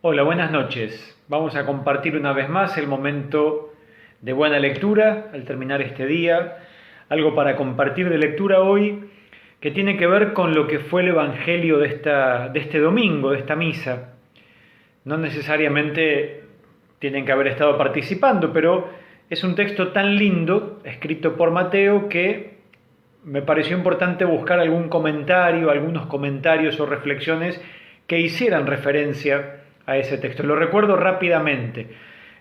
Hola, buenas noches. Vamos a compartir una vez más el momento de buena lectura al terminar este día. Algo para compartir de lectura hoy que tiene que ver con lo que fue el Evangelio de este domingo, de esta misa. No necesariamente tienen que haber estado participando, pero es un texto tan lindo, escrito por Mateo, que me pareció importante buscar algún comentario, algunos comentarios o reflexiones que hicieran referencia a ese texto. Lo recuerdo rápidamente.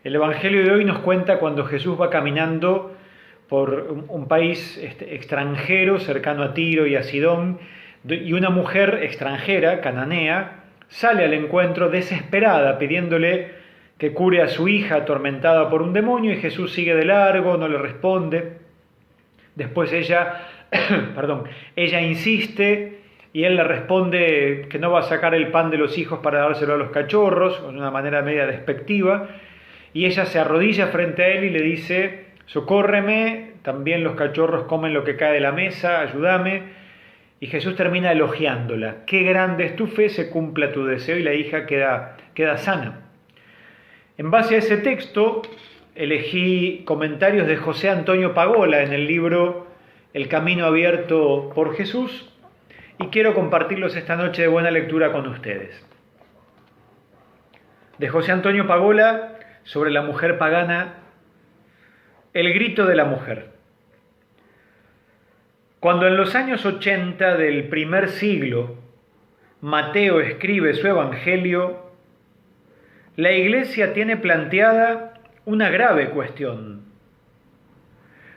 El Evangelio de hoy nos cuenta cuando Jesús va caminando por un país extranjero, cercano a Tiro y a Sidón, y una mujer extranjera, cananea, sale al encuentro desesperada, pidiéndole que cure a su hija atormentada por un demonio, y Jesús sigue de largo, no le responde. Después ella insiste y él le responde que no va a sacar el pan de los hijos para dárselo a los cachorros, de una manera media despectiva, y ella se arrodilla frente a él y le dice: socórreme, también los cachorros comen lo que cae de la mesa, ayúdame. Y Jesús termina elogiándola: qué grande es tu fe, se cumpla tu deseo, y la hija queda sana. En base a ese texto elegí comentarios de José Antonio Pagola en el libro El camino abierto por Jesús, y quiero compartirlos esta noche de buena lectura con ustedes. De José Antonio Pagola, sobre la mujer pagana, el grito de la mujer. Cuando en los años 80 del primer siglo Mateo escribe su Evangelio, la Iglesia tiene planteada una grave cuestión.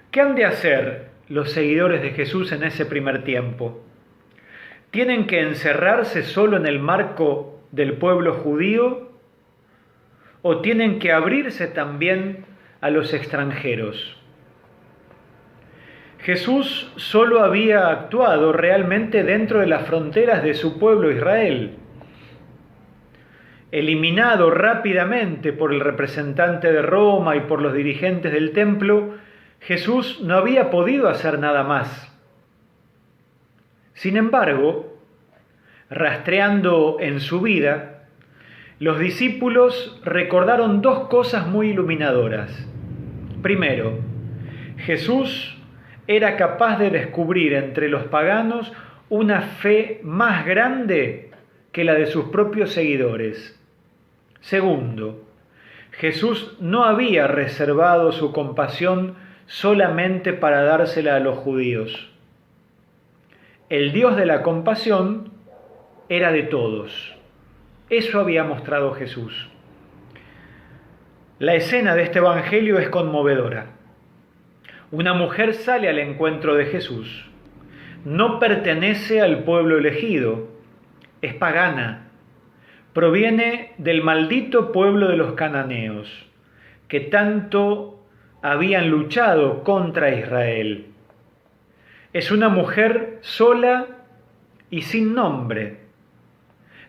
¿Qué han de hacer los seguidores de Jesús en ese primer tiempo? ¿Tienen que encerrarse solo en el marco del pueblo judío o tienen que abrirse también a los extranjeros? Jesús solo había actuado realmente dentro de las fronteras de su pueblo Israel. Eliminado rápidamente por el representante de Roma y por los dirigentes del templo, Jesús no había podido hacer nada más. Sin embargo, rastreando en su vida, los discípulos recordaron dos cosas muy iluminadoras. Primero, Jesús era capaz de descubrir entre los paganos una fe más grande que la de sus propios seguidores. Segundo, Jesús no había reservado su compasión solamente para dársela a los judíos. El Dios de la compasión era de todos. Eso había mostrado Jesús. La escena de este Evangelio es conmovedora. Una mujer sale al encuentro de Jesús. No pertenece al pueblo elegido, es pagana. Proviene del maldito pueblo de los cananeos, que tanto habían luchado contra Israel. Es una mujer sola y sin nombre.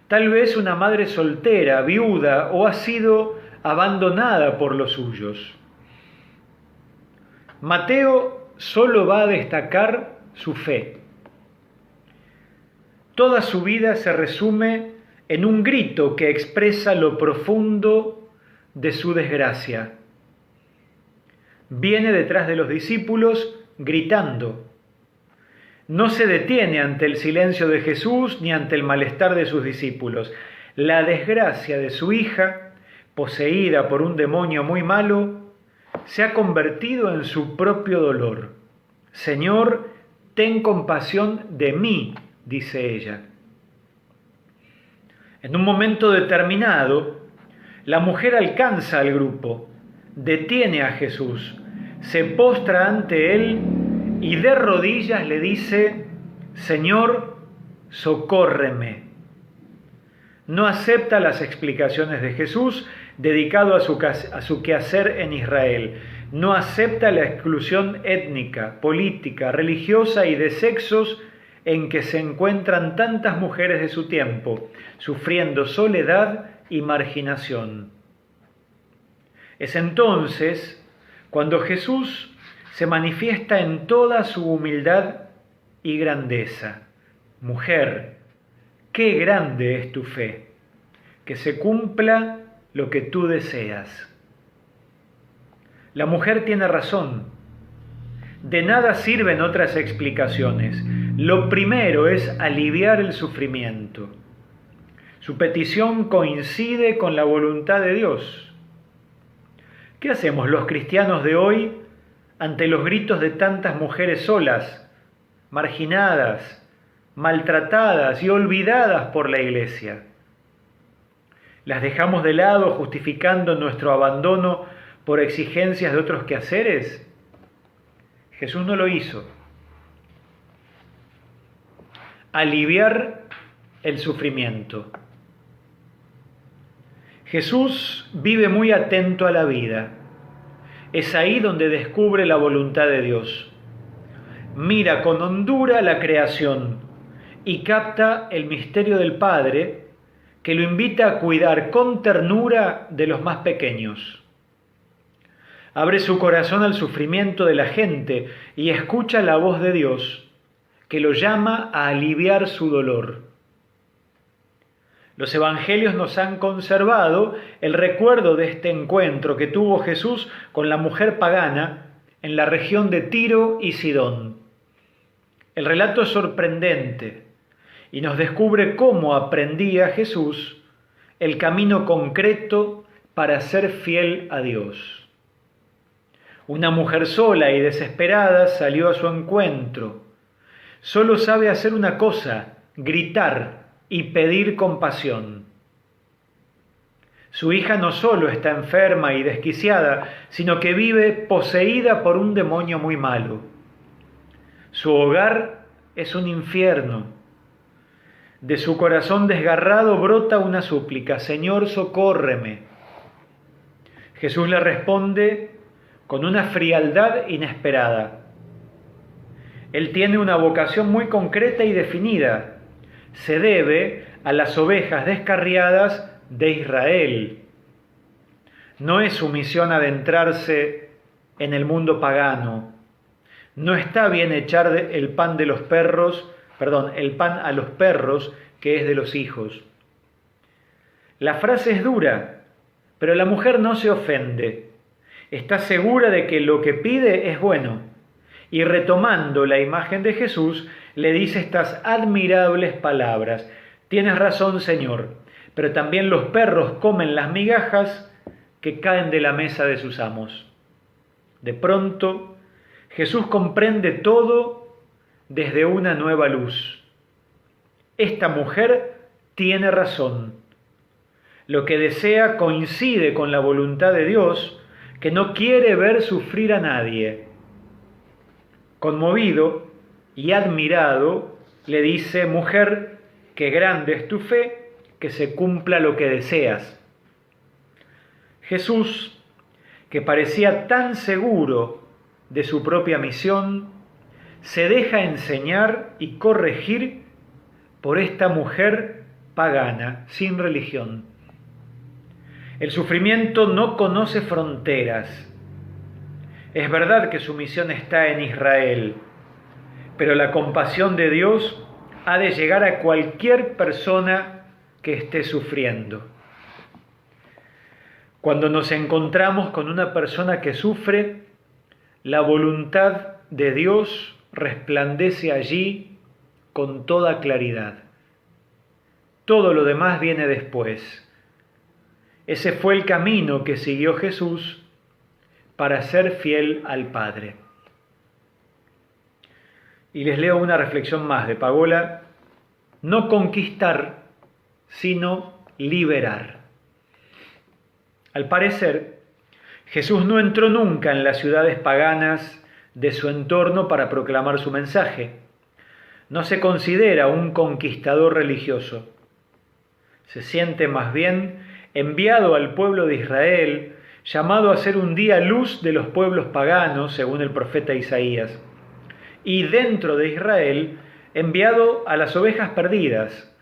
Tal vez una madre soltera, viuda, o ha sido abandonada por los suyos. Mateo solo va a destacar su fe. Toda su vida se resume en un grito que expresa lo profundo de su desgracia. Viene detrás de los discípulos gritando. No se detiene ante el silencio de Jesús ni ante el malestar de sus discípulos. La desgracia de su hija, poseída por un demonio muy malo, se ha convertido en su propio dolor. Señor, ten compasión de mí, dice ella. En un momento determinado, la mujer alcanza al grupo, detiene a Jesús, se postra ante él y de rodillas le dice: Señor, socórreme. No acepta las explicaciones de Jesús dedicado a su quehacer en Israel. No acepta la exclusión étnica, política, religiosa y de sexos en que se encuentran tantas mujeres de su tiempo, sufriendo soledad y marginación. Es entonces cuando Jesús se manifiesta en toda su humildad y grandeza. Mujer, qué grande es tu fe. que se cumpla lo que tú deseas. La mujer tiene razón. De nada sirven otras explicaciones. Lo primero es aliviar el sufrimiento. Su petición coincide con la voluntad de Dios. ¿Qué hacemos los cristianos de hoy ante los gritos de tantas mujeres solas, marginadas, maltratadas y olvidadas por la Iglesia? ¿Las dejamos de lado justificando nuestro abandono por exigencias de otros quehaceres? Jesús no lo hizo. Aliviar el sufrimiento. Jesús vive muy atento a la vida. Es ahí donde descubre la voluntad de Dios. Mira con hondura la creación y capta el misterio del Padre, que lo invita a cuidar con ternura de los más pequeños. Abre su corazón al sufrimiento de la gente y escucha la voz de Dios, que lo llama a aliviar su dolor. Los evangelios nos han conservado el recuerdo de este encuentro que tuvo Jesús con la mujer pagana en la región de Tiro y Sidón. El relato es sorprendente y nos descubre cómo aprendía Jesús el camino concreto para ser fiel a Dios. Una mujer sola y desesperada salió a su encuentro. Solo sabe hacer una cosa: gritar y pedir compasión. Su hija no solo está enferma y desquiciada, sino que vive poseída por un demonio muy malo. Su hogar es un infierno. De su corazón desgarrado brota una súplica: Señor, socórreme. Jesús le responde con una frialdad inesperada. Él tiene una vocación muy concreta y definida. Se debe a las ovejas descarriadas de Israel. No es su misión adentrarse en el mundo pagano. No está bien echar el pan a los perros, que es de los hijos. La frase es dura, pero la mujer no se ofende. Está segura de que lo que pide es bueno. Y retomando la imagen de Jesús, le dice estas admirables palabras: tienes razón, Señor, pero también los perros comen las migajas que caen de la mesa de sus amos. De pronto, Jesús comprende todo desde una nueva luz. Esta mujer tiene razón. Lo que desea coincide con la voluntad de Dios, que no quiere ver sufrir a nadie. Conmovido y admirado, le dice: mujer, qué grande es tu fe, que se cumpla lo que deseas. Jesús, que parecía tan seguro de su propia misión, se deja enseñar y corregir por esta mujer pagana, sin religión. El sufrimiento no conoce fronteras. Es verdad que su misión está en Israel, pero la compasión de Dios ha de llegar a cualquier persona que esté sufriendo. Cuando nos encontramos con una persona que sufre, la voluntad de Dios resplandece allí con toda claridad. Todo lo demás viene después. Ese fue el camino que siguió Jesús para ser fiel al Padre. Y les leo una reflexión más de Pagola: no conquistar, sino liberar. Al parecer, Jesús no entró nunca en las ciudades paganas de su entorno para proclamar su mensaje. No se considera un conquistador religioso. Se siente más bien enviado al pueblo de Israel, llamado a ser un día luz de los pueblos paganos, según el profeta Isaías. Y dentro de Israel, enviado a las ovejas perdidas,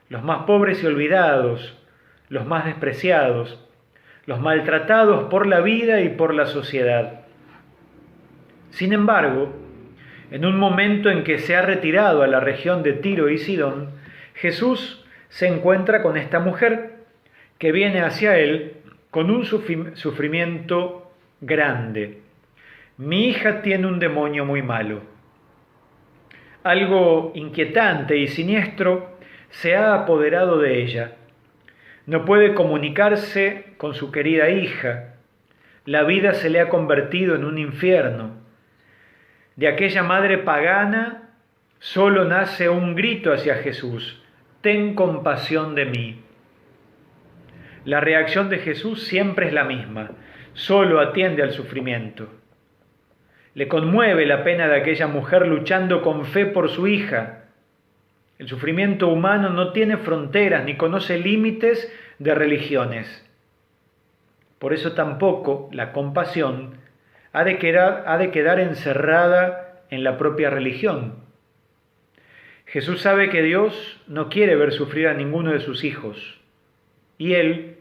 los más pobres y olvidados, los más despreciados, los maltratados por la vida y por la sociedad. Sin embargo, en un momento en que se ha retirado a la región de Tiro y Sidón, Jesús se encuentra con esta mujer, que viene hacia él con un sufrimiento grande. Mi hija tiene un demonio muy malo. Algo inquietante y siniestro se ha apoderado de ella. No puede comunicarse con su querida hija. La vida se le ha convertido en un infierno. De aquella madre pagana solo nace un grito hacia Jesús: ten compasión de mí. La reacción de Jesús siempre es la misma, solo atiende al sufrimiento. Le conmueve la pena de aquella mujer luchando con fe por su hija. El sufrimiento humano no tiene fronteras ni conoce límites de religiones. Por eso tampoco la compasión ha de quedar encerrada en la propia religión. Jesús sabe que Dios no quiere ver sufrir a ninguno de sus hijos. Y él,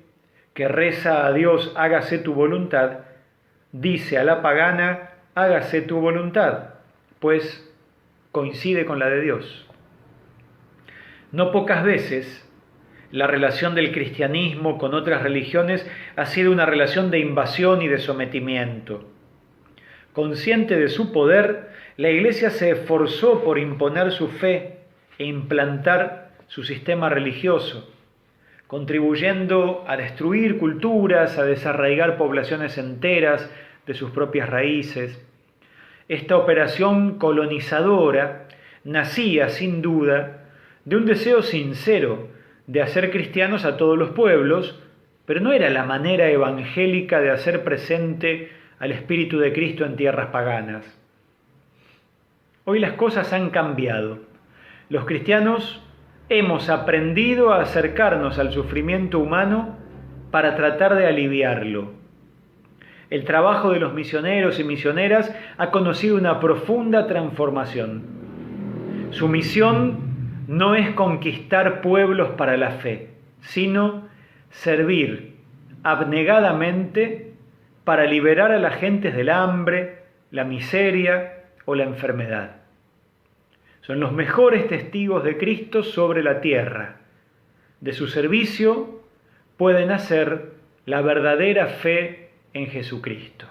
que reza a Dios, hágase tu voluntad, dice a la pagana, hágase tu voluntad, pues coincide con la de Dios. No pocas veces la relación del cristianismo con otras religiones ha sido una relación de invasión y de sometimiento. Consciente de su poder, la Iglesia se esforzó por imponer su fe e implantar su sistema religioso, contribuyendo a destruir culturas, a desarraigar poblaciones enteras de sus propias raíces. Esta operación colonizadora nacía, sin duda, de un deseo sincero de hacer cristianos a todos los pueblos, pero no era la manera evangélica de hacer presente al Espíritu de Cristo en tierras paganas. Hoy las cosas han cambiado. Los cristianos hemos aprendido a acercarnos al sufrimiento humano para tratar de aliviarlo. El trabajo de los misioneros y misioneras ha conocido una profunda transformación. Su misión no es conquistar pueblos para la fe, sino servir abnegadamente para liberar a las gentes del hambre, la miseria o la enfermedad. Son los mejores testigos de Cristo sobre la tierra. De su servicio puede nacer la verdadera fe en Jesucristo.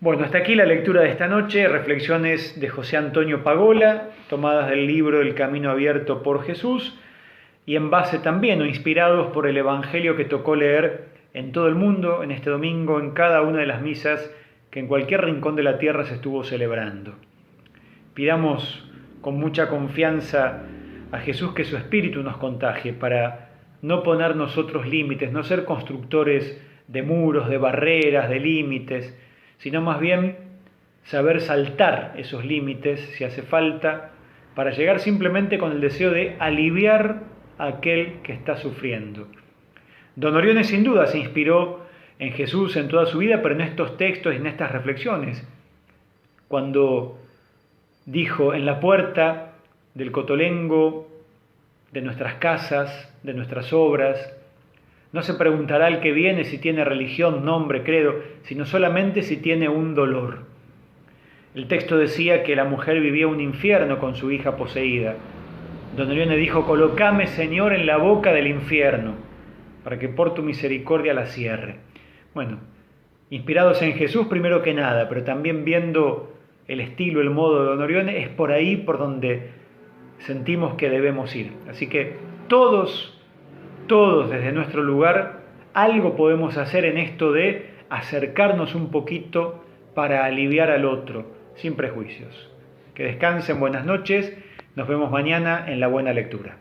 Bueno, hasta aquí la lectura de esta noche, reflexiones de José Antonio Pagola, tomadas del libro El Camino Abierto por Jesús, y en base también o inspirados por el Evangelio que tocó leer en todo el mundo en este domingo, en cada una de las misas que en cualquier rincón de la tierra se estuvo celebrando. Pidamos con mucha confianza a Jesús que su Espíritu nos contagie para no poner nosotros límites, no ser constructores de muros, de barreras, de límites, sino más bien saber saltar esos límites si hace falta para llegar simplemente con el deseo de aliviar a aquel que está sufriendo. Don Orione sin duda se inspiró en Jesús en toda su vida, pero en estos textos y en estas reflexiones, cuando dijo: en la puerta del cotolengo, de nuestras casas, de nuestras obras, no se preguntará al que viene si tiene religión, nombre, credo, sino solamente si tiene un dolor. El texto decía que la mujer vivía un infierno con su hija poseída. Don Orione dijo: colócame, Señor, en la boca del infierno, para que por tu misericordia la cierre. Bueno, inspirados en Jesús primero que nada, pero también viendo el estilo, el modo de Don Orione, es por ahí por donde sentimos que debemos ir. Así que todos desde nuestro lugar, algo podemos hacer en esto de acercarnos un poquito para aliviar al otro, sin prejuicios. Que descansen, buenas noches, nos vemos mañana en la buena lectura.